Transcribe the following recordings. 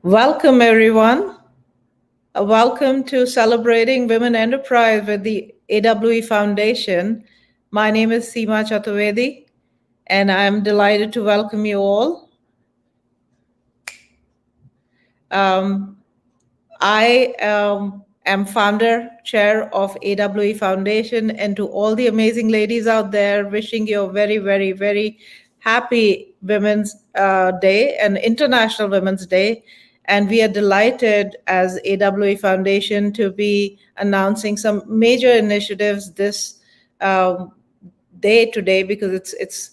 Welcome, everyone. Welcome to Celebrating Women Enterprise with the AWE Foundation. My name is Seema Chaturvedi, and I'm delighted to welcome you all. Um, I am founder, chair of AWE Foundation, and to all the amazing ladies out there, wishing you a very, very, very happy Women's Day and International Women's Day. And we are delighted as AWE Foundation to be announcing some major initiatives this um, day today because it's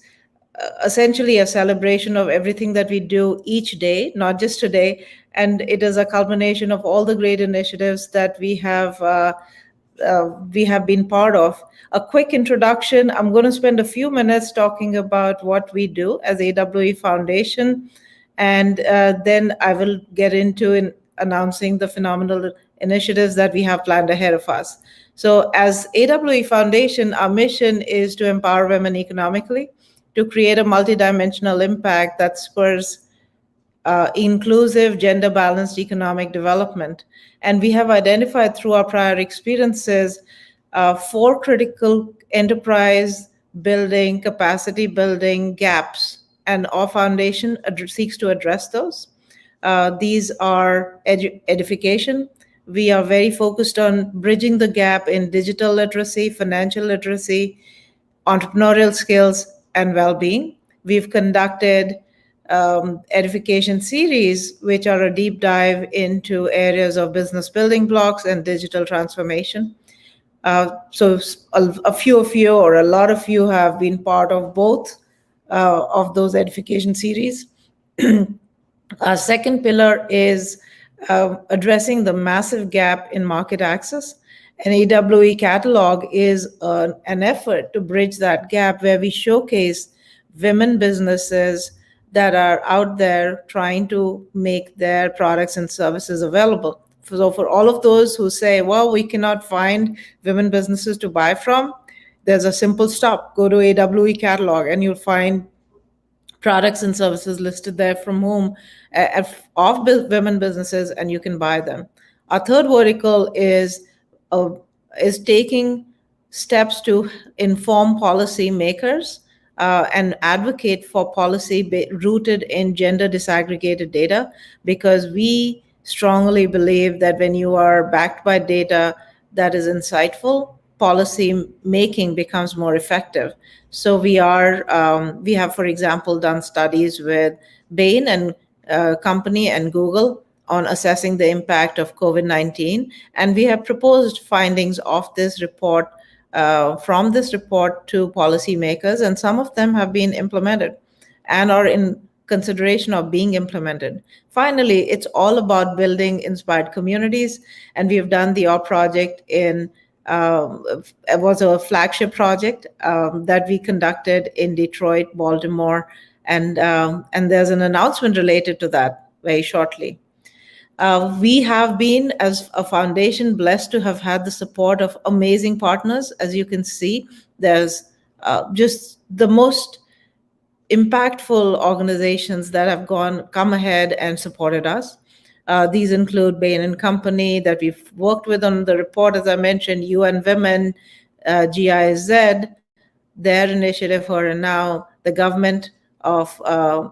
essentially a celebration of everything that we do each day, not just today. And it is a culmination of all the great initiatives that we have been part of. A quick introduction. I'm going to spend a few minutes talking about what we do as AWE Foundation, and then I will get into announcing the phenomenal initiatives that we have planned ahead of us. So, as AWE Foundation, our mission is to empower women economically, to create a multidimensional impact that spurs inclusive, gender balanced economic development. And we have identified through our prior experiences four critical enterprise building, capacity building gaps, and our foundation seeks to address those. These are edification. We are very focused on bridging the gap in digital literacy, financial literacy, entrepreneurial skills, and well being. We've conducted edification series, which are a deep dive into areas of business building blocks and digital transformation. So a few of you or a lot of you have been part of both of those edification series. Our second pillar is addressing the massive gap in market access. An AWE catalog is an effort to bridge that gap where we showcase women businesses that are out there trying to make their products and services available. So, for all of those who say, well, we cannot find women businesses to buy from, there's a simple stop. Go to AWE catalog and you'll find products and services listed there from whom of women businesses, and you can buy them. Our third vertical is taking steps to inform policy makers and advocate for policy rooted in gender disaggregated data, because we strongly believe that when you are backed by data that is insightful, policy making becomes more effective. So we have, for example, done studies with Bain and Company and Google on assessing the impact of COVID-19, and we have proposed findings of this report from this report to policymakers, and some of them have been implemented and are in consideration of being implemented. Finally, it's all about building inspired communities, and we have done the OR project it was a flagship project that we conducted in Detroit, Baltimore, and there's an announcement related to that very shortly. We have been, as a foundation, blessed to have had the support of amazing partners. As you can see, there's just the most impactful organizations that have come ahead and supported us. These include Bain and Company that we've worked with on the report, as I mentioned, UN Women, GIZ, their initiative for now, the government of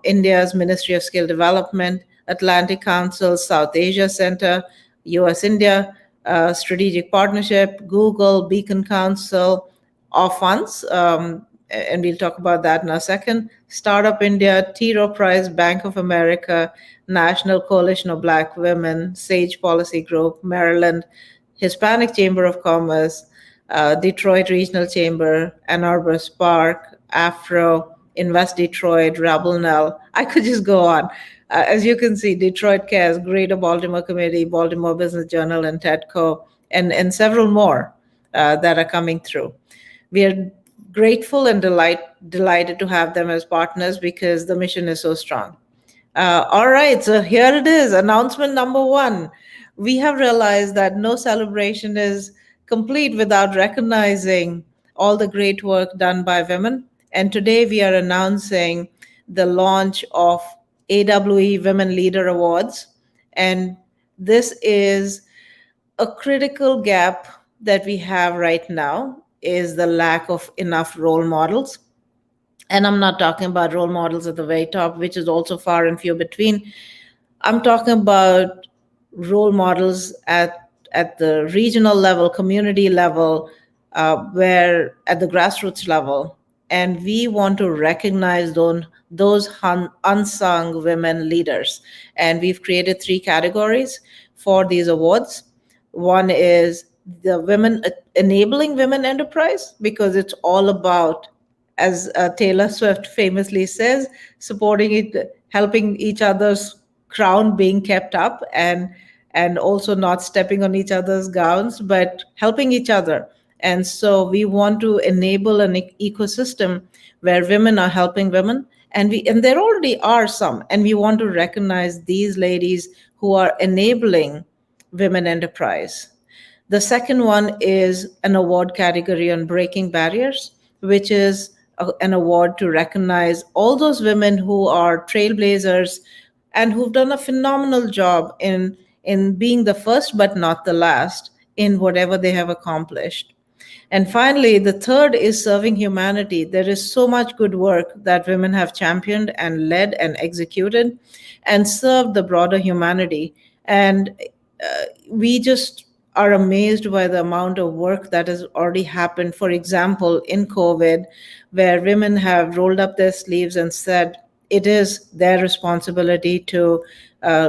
India's Ministry of Skill Development, Atlantic Council, South Asia Center, US-India Strategic Partnership, Google, Beacon Council, our funds, and we'll talk about that in a second, Startup India, T. Rowe Price, Bank of America, National Coalition of Black Women, Sage Policy Group, Maryland, Hispanic Chamber of Commerce, Detroit Regional Chamber, Ann Arbor Spark, Afro, Invest Detroit, Rabel. I could just go on. As you can see, Detroit Cares, Greater Baltimore Committee, Baltimore Business Journal, and TEDCO, and several more that are coming through. We are grateful and delighted to have them as partners because the mission is so strong. All right, so here it is, announcement number one. We have realized that no celebration is complete without recognizing all the great work done by women. And today we are announcing the launch of AWE Women Leader Awards. And this is a critical gap that we have right now, is the lack of enough role models. And I'm not talking about role models at the very top, which is also far and few between. I'm talking about role models at the regional level, community level, where at the grassroots level. And we want to recognize those unsung women leaders. And we've created three categories for these awards. One is the women enabling women enterprise, because it's all about, as Taylor Swift famously says, supporting it, helping each other's crown being kept up, and also not stepping on each other's gowns, but helping each other. And so we want to enable an ecosystem where women are helping women, and there already are some, and we want to recognize these ladies who are enabling women enterprise. The second one is an award category on breaking barriers, which is an award to recognize all those women who are trailblazers and who've done a phenomenal job in being the first but not the last in whatever they have accomplished. And finally, the third is serving humanity. There is so much good work that women have championed and led and executed and served the broader humanity. And we just are amazed by the amount of work that has already happened. For example, in COVID, where women have rolled up their sleeves and said it is their responsibility to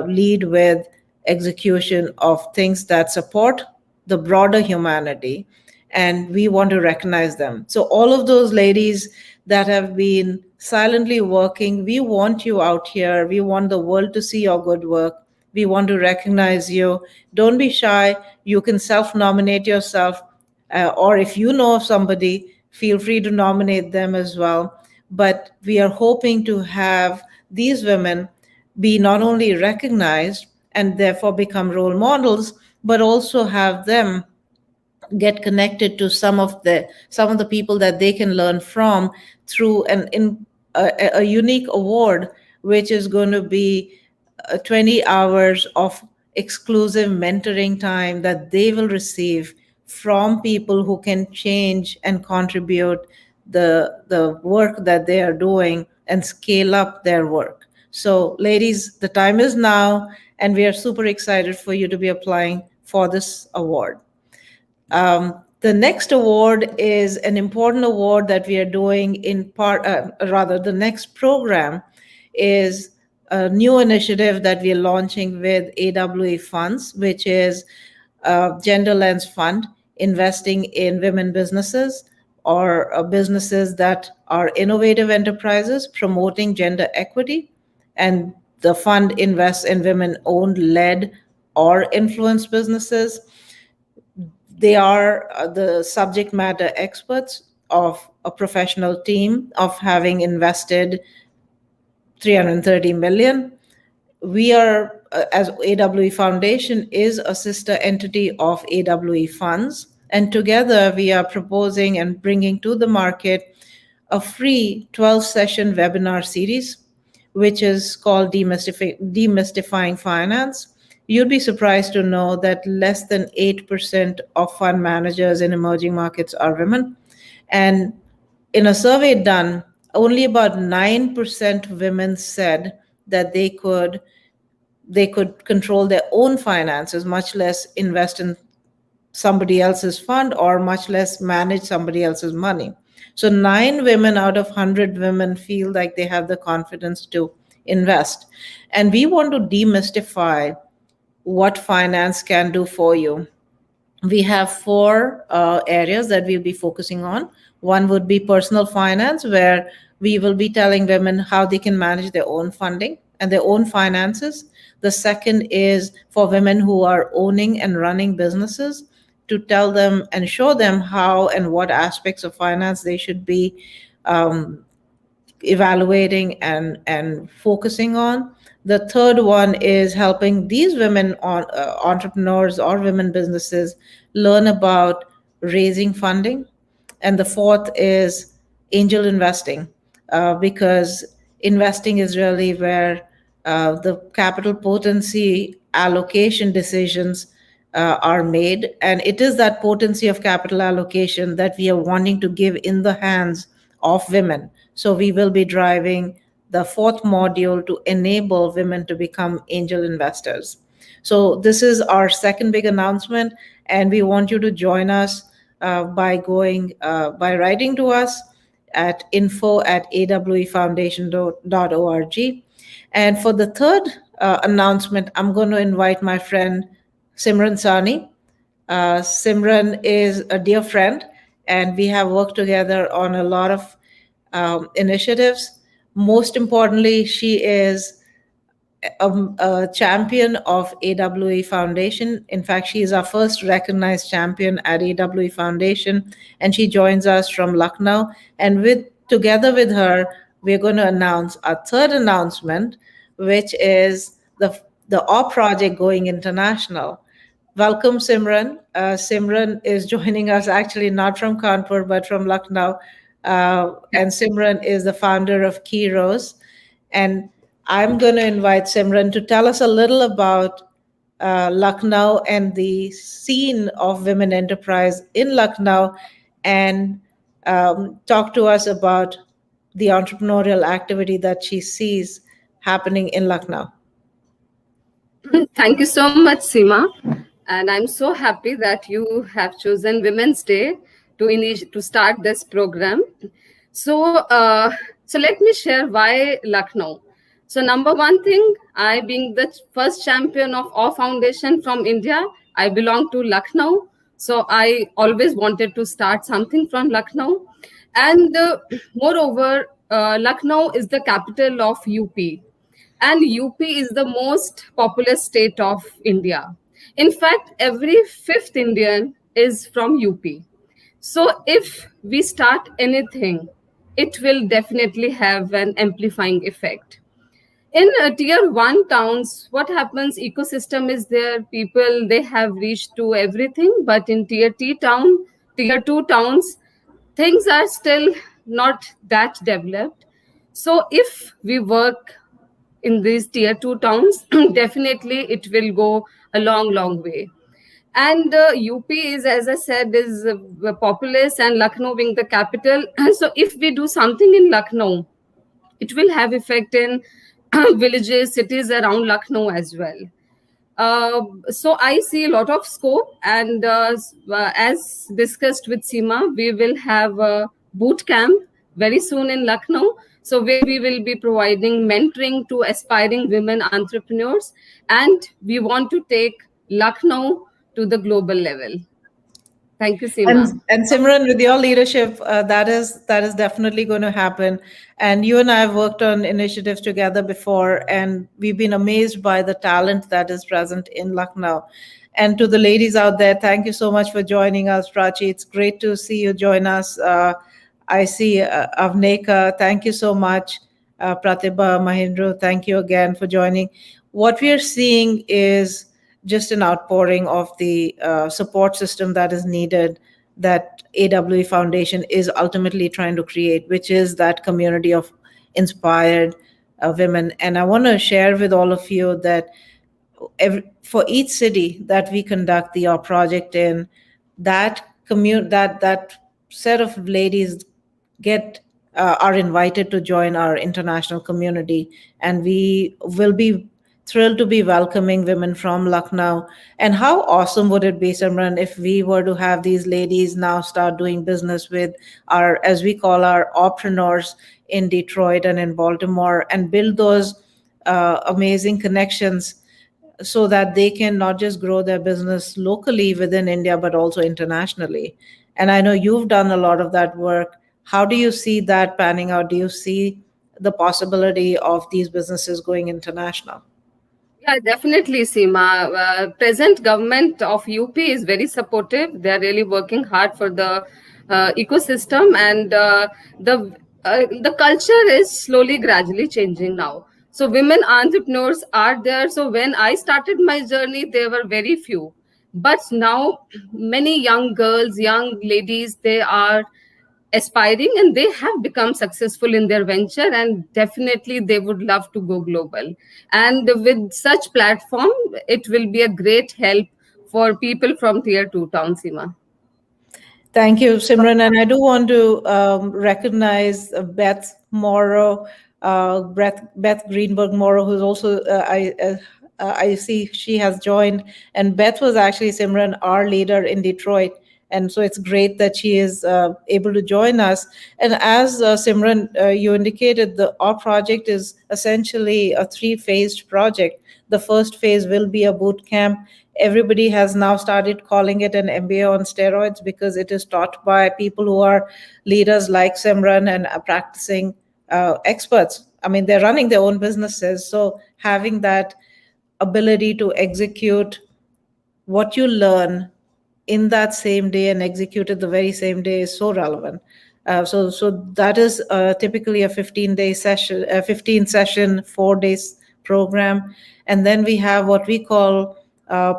lead with execution of things that support the broader humanity, and we want to recognize them. So all of those ladies that have been silently working, we want you out here. We want the world to see your good work. We want to recognize you. Don't be shy. You can self-nominate yourself, or if you know of somebody, feel free to nominate them as well. But we are hoping to have these women be not only recognized and therefore become role models, but also have them get connected to some of the people that they can learn from through a unique award, which is going to be 20 hours of exclusive mentoring time that they will receive from people who can change and contribute the work that they are doing and scale up their work. So ladies, the time is now, and we are super excited for you to be applying for this award. The next award is an important award that we are doing in part, rather, the next program is a new initiative that we are launching with AWE Funds, which is Gender Lens Fund, investing in women businesses or businesses that are innovative enterprises promoting gender equity. And the fund invests in women owned, led, or influenced businesses. They are the subject matter experts of a professional team of having invested 330 million. We are, as AWE Foundation, is a sister entity of AWE Funds. And together we are proposing and bringing to the market a free 12-session webinar series, which is called Demystifying Finance. You'd be surprised to know that less than 8% of fund managers in emerging markets are women. And in a survey done, only about 9% of women said that they could control their own finances, much less invest in somebody else's fund or much less manage somebody else's money. So 9 women out of 100 women feel like they have the confidence to invest. And we want to demystify what finance can do for you. We have 4 areas that we'll be focusing on. One would be personal finance, where we will be telling women how they can manage their own funding and their own finances. The second is for women who are owning and running businesses, to tell them and show them how and what aspects of finance they should be evaluating and focusing on. The third one is helping these women entrepreneurs or women businesses learn about raising funding. And the fourth is angel investing, because investing is really where the capital potency allocation decisions are made. And it is that potency of capital allocation that we are wanting to give in the hands of women. So we will be driving the fourth module to enable women to become angel investors. So this is our second big announcement, and we want you to join us by writing to us at info@awefoundation.org. And for the third announcement, I'm going to invite my friend Simran Sani. Simran is a dear friend, and we have worked together on a lot of initiatives. Most importantly, she is a champion of AWE Foundation. In fact, she is our first recognized champion at AWE Foundation, and she joins us from Lucknow. And together with her, we're going to announce our third announcement, which is the AW project going international. Welcome, Simran. Simran is joining us actually not from Kanpur, but from Lucknow. And Simran is the founder of Keyros. And I'm going to invite Simran to tell us a little about Lucknow and the scene of women enterprise in Lucknow, and talk to us about the entrepreneurial activity that she sees happening in Lucknow. Thank you so much, Seema. And I'm so happy that you have chosen Women's Day to start this program. So, so let me share why Lucknow. So, number one thing, I being the first champion of AW Foundation from India, I belong to Lucknow. So, I always wanted to start something from Lucknow. And moreover, Lucknow is the capital of UP, and UP is the most populous state of India. In fact, every fifth Indian is from UP. So if we start anything, it will definitely have an amplifying effect. In tier 1 towns, what happens, ecosystem is there, people, they have reached to everything, but in tier 2 towns, things are still not that developed. So if we work in these tier 2 towns, definitely it will go a long way. And UP is, as I said, is populous, and Lucknow being the capital. So if we do something in Lucknow, it will have effect in villages, cities around Lucknow as well. So I see a lot of scope, and as discussed with Seema, we will have a boot camp very soon in Lucknow. So where we will be providing mentoring to aspiring women entrepreneurs, and we want to take Lucknow to the global level. Thank you, Seema. And Simran, with your leadership, that is definitely going to happen. And you and I have worked on initiatives together before, and we've been amazed by the talent that is present in Lucknow. And to the ladies out there, thank you so much for joining us, Prachi. It's great to see you join us. I see Avneka, thank you so much. Pratibha, Mahindra, thank you again for joining. What we are seeing is just an outpouring of the support system that is needed, that AWE Foundation is ultimately trying to create, which is that community of inspired women. And I want to share with all of you that for each city that we conduct the AW project in, that set of ladies are invited to join our international community, and we will be thrilled to be welcoming women from Lucknow. And how awesome would it be, Simran, if we were to have these ladies now start doing business with our, as we call our entrepreneurs in Detroit and in Baltimore, and build those amazing connections so that they can not just grow their business locally within India, but also internationally. And I know you've done a lot of that work. How do you see that panning out? Do you see the possibility of these businesses going international? Yeah, definitely, Seema. Present government of UP is very supportive. They are really working hard for the ecosystem, and the culture is slowly, gradually changing now. So women entrepreneurs are there. So when I started my journey, there were very few, but now many young girls, young ladies, they are aspiring, and they have become successful in their venture, and definitely they would love to go global. And with such platform, it will be a great help for people from tier 2 town, Seema. Thank you, Simran. And I do want to recognize Beth Morrow, Beth Greenberg Morrow, who's also, I see she has joined. And Beth was actually, Simran, our leader in Detroit. And so it's great that she is able to join us. And as Simran, you indicated, our project is essentially a 3-phased project. The first phase will be a boot camp. Everybody has now started calling it an MBA on steroids because it is taught by people who are leaders like Simran and practicing experts. I mean, they're running their own businesses. So having that ability to execute what you learn in that same day and execute it the very same day is so relevant. So that is typically a 15-day session, a 15-session, 4 days program. And then we have what we call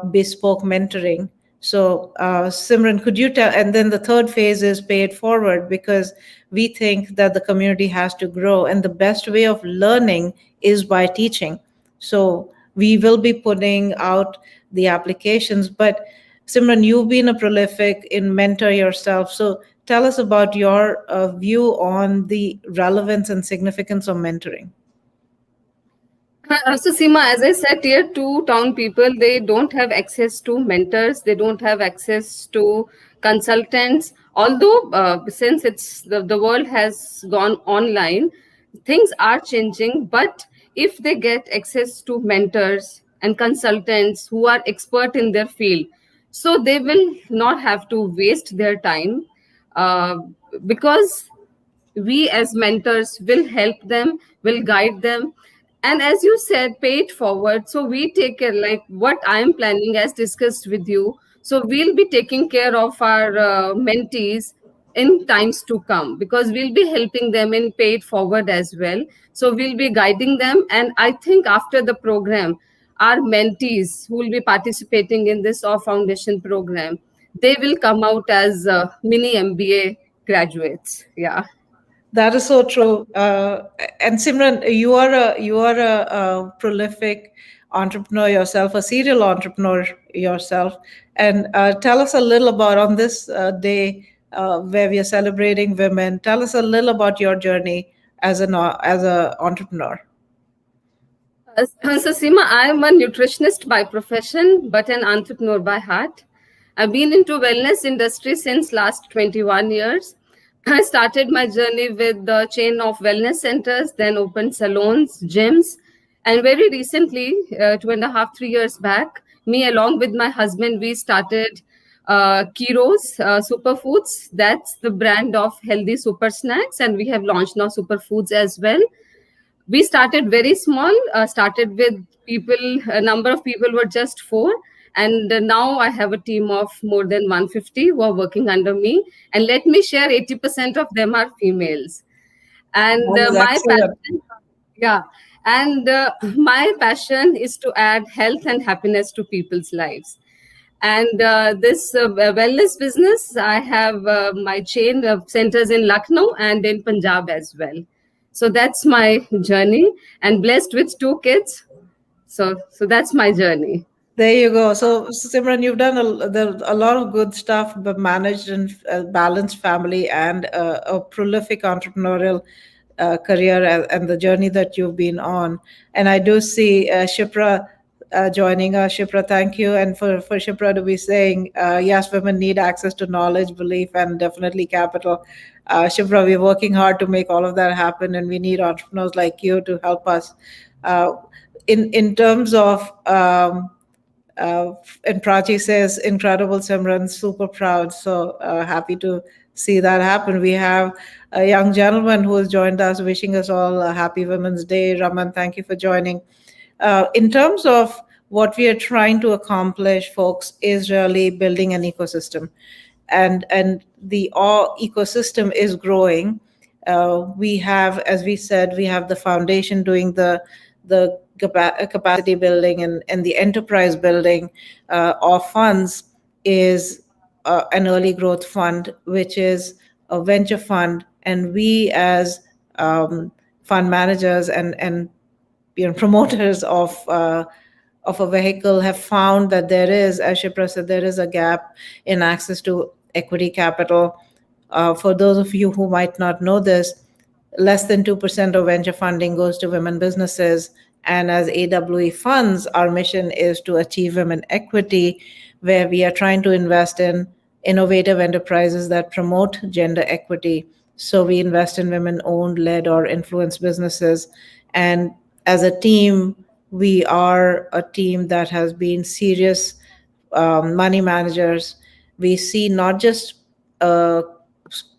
bespoke mentoring. So Simran, could you tell, and then the third phase is pay it forward, because we think that the community has to grow, and the best way of learning is by teaching. So we will be putting out the applications, but Simran, you've been a prolific in mentor yourself. So tell us about your view on the relevance and significance of mentoring. So Seema, as I said, tier 2 town people, they don't have access to mentors. They don't have access to consultants. Although since the world has gone online, things are changing. But if they get access to mentors and consultants who are expert in their field, so they will not have to waste their time, because we as mentors will help them, will guide them. And as you said, pay it forward. So we take care, like what I am planning as discussed with you. So we'll be taking care of our mentees in times to come, because we'll be helping them in pay it forward as well. So we'll be guiding them. And I think after the program, our mentees who will be participating in this Awe Foundation program, they will come out as mini MBA graduates. Yeah. That is so true. And Simran, you are a prolific entrepreneur yourself, a serial entrepreneur yourself. And tell us a little about on this day where we are celebrating women. Tell us a little about your journey as an entrepreneur. So Seema, I am a nutritionist by profession, but an entrepreneur by heart. I've been into wellness industry since last 21 years. I started my journey with the chain of wellness centers, then opened salons, gyms, and very recently, 2.5, 3 years back, me along with my husband, we started Kiro's Superfoods. That's the brand of healthy super snacks, and we have launched now Superfoods as well. We started very small, started with people, a number of people were just 4. And now I have a team of more than 150 who are working under me. And let me share, 80% of them are females. And That is my excellent. passion, yeah, and my passion is to add health and happiness to people's lives. And this wellness business, I have my chain of centers in Lucknow and in Punjab as well. So that's my journey, and blessed with 2 kids. So that's my journey. There you go. So Simran, you've done a lot of good stuff, but managed and balanced family and a prolific entrepreneurial career and the journey that you've been on. And I do see Shipra joining us. Shipra, thank you. And for Shipra to be saying, yes, women need access to knowledge, belief, and definitely capital. Shipra, we're working hard to make all of that happen, and we need entrepreneurs like you to help us. In terms of and Prachi says, incredible, Simran, super proud. So happy to see that happen. We have a young gentleman who has joined us, wishing us all a happy Women's Day. Raman, thank you for joining. In terms of what we are trying to accomplish, folks, is really building an ecosystem. And the ecosystem is growing. We have, as we said, we have the foundation doing the capacity building, and the enterprise building of funds is an early growth fund, which is a venture fund, and we as fund managers and promoters of a vehicle have found that there is, as Shipra said, there is a gap in access to equity capital. For those of you who might not know this, less than 2% of venture funding goes to women businesses. And as AWE Funds, our mission is to achieve women equity, where we are trying to invest in innovative enterprises that promote gender equity. So we invest in women-owned, led, or influenced businesses. And as a team, we are a team that has been serious money managers. We see not just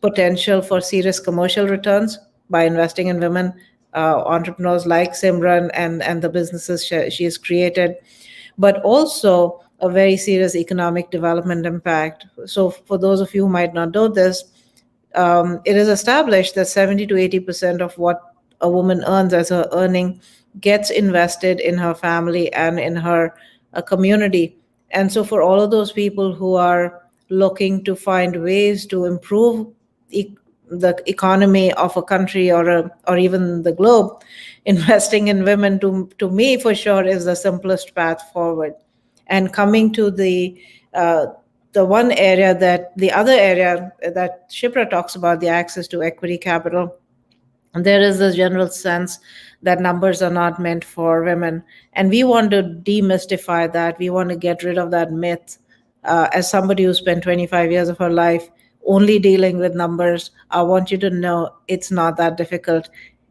potential for serious commercial returns by investing in women entrepreneurs like Simran and the businesses she has created, but also a very serious economic development impact. So for those of you who might not know this, it is established that 70 to 80% of what a woman earns as her earning gets invested in her family and in her community. And so for all of those people who are looking to find ways to improve the economy of a country or even the globe, investing in women to me for sure is the simplest path forward. And coming to the other area that Shipra talks about, the access to equity capital, there is this general sense that numbers are not meant for women. And we want to demystify that. We want to get rid of that myth. As somebody who spent 25 years of her life only dealing with numbers, I want you to know it's not that difficult.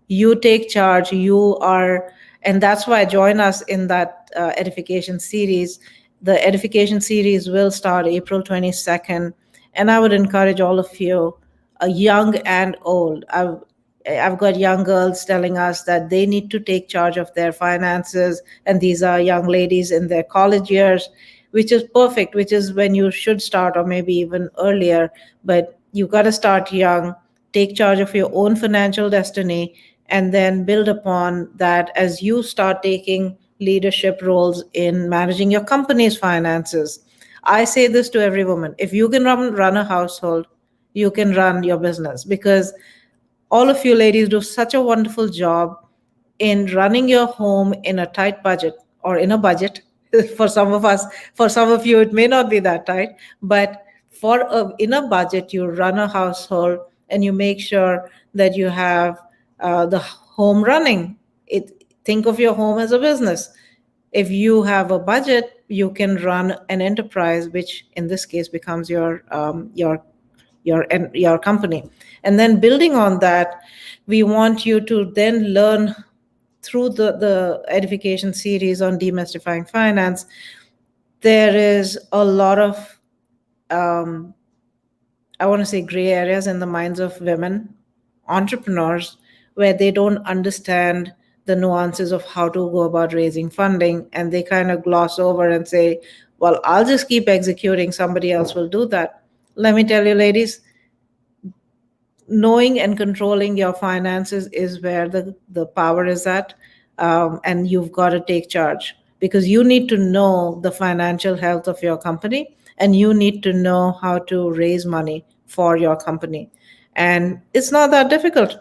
You take charge, and that's why join us in that edification series. The edification series will start April 22nd. And I would encourage all of you, young and old. I've got young girls telling us that they need to take charge of their finances, and these are young ladies in their college years, which is perfect, which is when you should start, or maybe even earlier. But you got to start young, take charge of your own financial destiny, and then build upon that as you start taking leadership roles in managing your company's finances. I say this to every woman: if you can run a household, you can run your business, because all of you ladies do such a wonderful job in running your home in a tight budget, or in a budget. For some of us, for some of you, it may not be that tight, but in a budget, you run a household and you make sure that you have the home running. Think of your home as a business. If you have a budget, you can run an enterprise, which in this case becomes your company. And then building on that, we want you to then learn through the edification series on demystifying finance. There is a lot of I want to say gray areas in the minds of women entrepreneurs, where they don't understand the nuances of how to go about raising funding, and they kind of gloss over and say, well, I'll just keep executing, somebody else will do that. Let me tell you, ladies, knowing and controlling your finances is where the power is at. And you've got to take charge, because you need to know the financial health of your company, and you need to know how to raise money for your company. And it's not that difficult.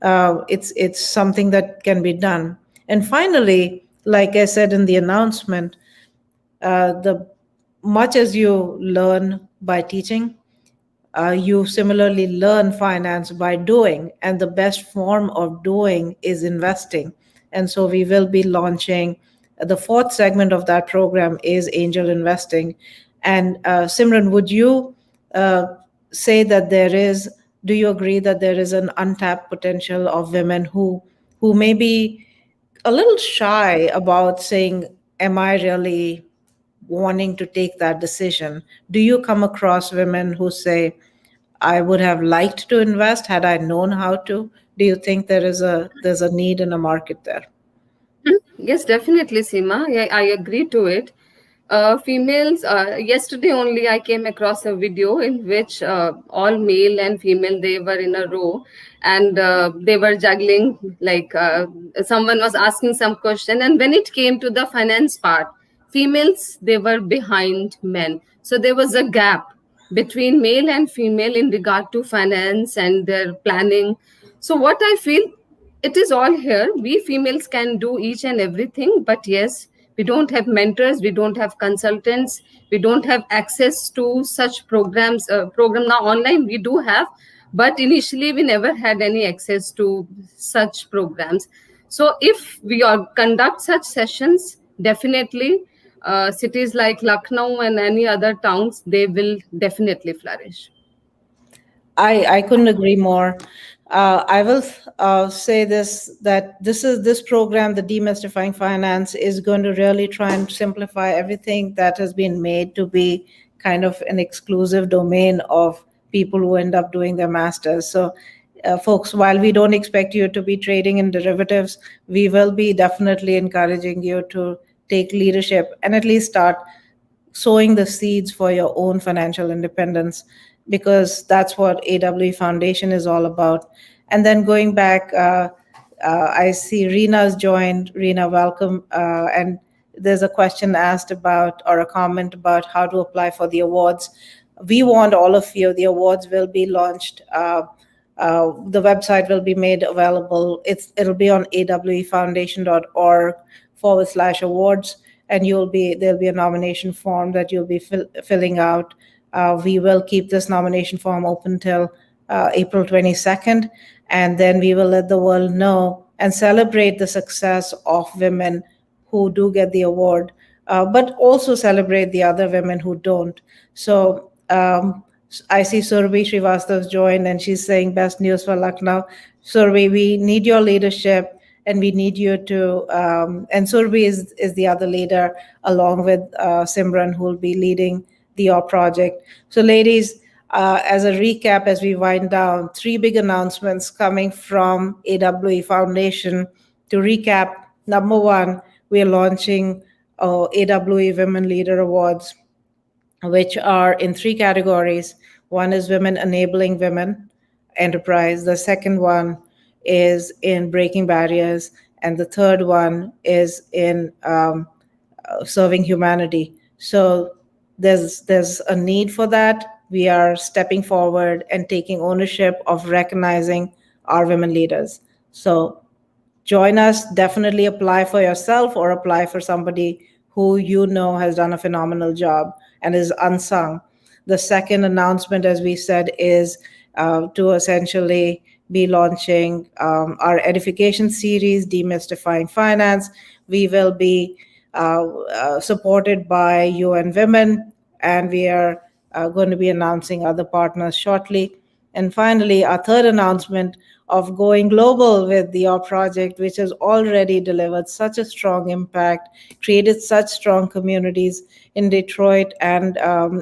It's something that can be done. And finally, like I said in the announcement, the much as you learn by teaching, you similarly learn finance by doing, and the best form of doing is investing. And so we will be launching the fourth segment of that program is angel investing. And Simran, would you say that do you agree that there is an untapped potential of women who may be a little shy about saying, am I really wanting to take that decision? Do you come across women who say, I would have liked to invest had I known how to? Do you think there's a need in a market there? Yes, definitely, Seema. I agree to it. Females, yesterday only I came across a video in which all male and female, they were in a row, and they were juggling, like someone was asking some question, and when it came to the finance part, females, they were behind men. So there was a gap. between male and female in regard to finance and their planning. So what I feel, it is all here. We females can do each and everything, but yes, we don't have mentors, we don't have consultants, we don't have access to such programs. Program now online we do have, but initially we never had any access to such programs. So if we are conduct such sessions, definitely cities like Lucknow and any other towns, they will definitely flourish. I couldn't agree more. I will say this, that this program, the Demystifying Finance, is going to really try and simplify everything that has been made to be kind of an exclusive domain of people who end up doing their masters. So, folks, while we don't expect you to be trading in derivatives, we will be definitely encouraging you to take leadership and at least start sowing the seeds for your own financial independence, because that's what AWE Foundation is all about. And then going back, I see Reena's joined. Reena, welcome. And there's a question asked about, or a comment about, how to apply for the awards. We want all of you. The awards will be launched. The website will be made available. It'll be on awefoundation.org/awards, and there'll be a nomination form that you'll be filling out. We will keep this nomination form open till April 22nd, and then we will let the world know and celebrate the success of women who do get the award, but also celebrate the other women who don't. So I see Surabhi Srivastav joined, and she's saying best news for Lucknow. Surabhi, we need your leadership, and we need you to, and Surabhi is the other leader, along with Simran, who will be leading the OR project. So ladies, as a recap, as we wind down, 3 big announcements coming from AWE Foundation. To recap, number 1, we are launching AWE Women Leader Awards, which are in 3 categories. One is Women Enabling Women Enterprise. The second one is in Breaking Barriers. And the third one is in Serving Humanity. So there's a need for that. We are stepping forward and taking ownership of recognizing our women leaders. So join us. Definitely apply for yourself or apply for somebody who you know has done a phenomenal job and is unsung. The second announcement, as we said, is to essentially be launching our edification series, Demystifying Finance. We will be supported by UN Women, and we are going to be announcing other partners shortly. And finally, our third announcement of going global with the OR project, which has already delivered such a strong impact, created such strong communities in Detroit and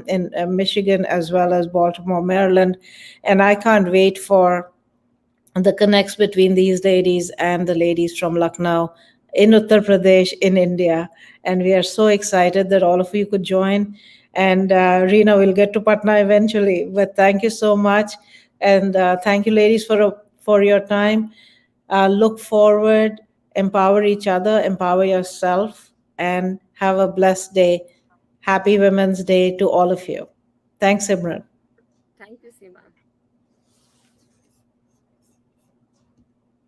in Michigan, as well as Baltimore, Maryland. And I can't wait for the connects between these ladies and the ladies from Lucknow in Uttar Pradesh, in India. And we are so excited that all of you could join. And Reena, will get to Patna eventually. But thank you so much. And thank you, ladies, for your time. Look forward, empower each other, empower yourself, and have a blessed day. Happy Women's Day to all of you. Thanks, Simran.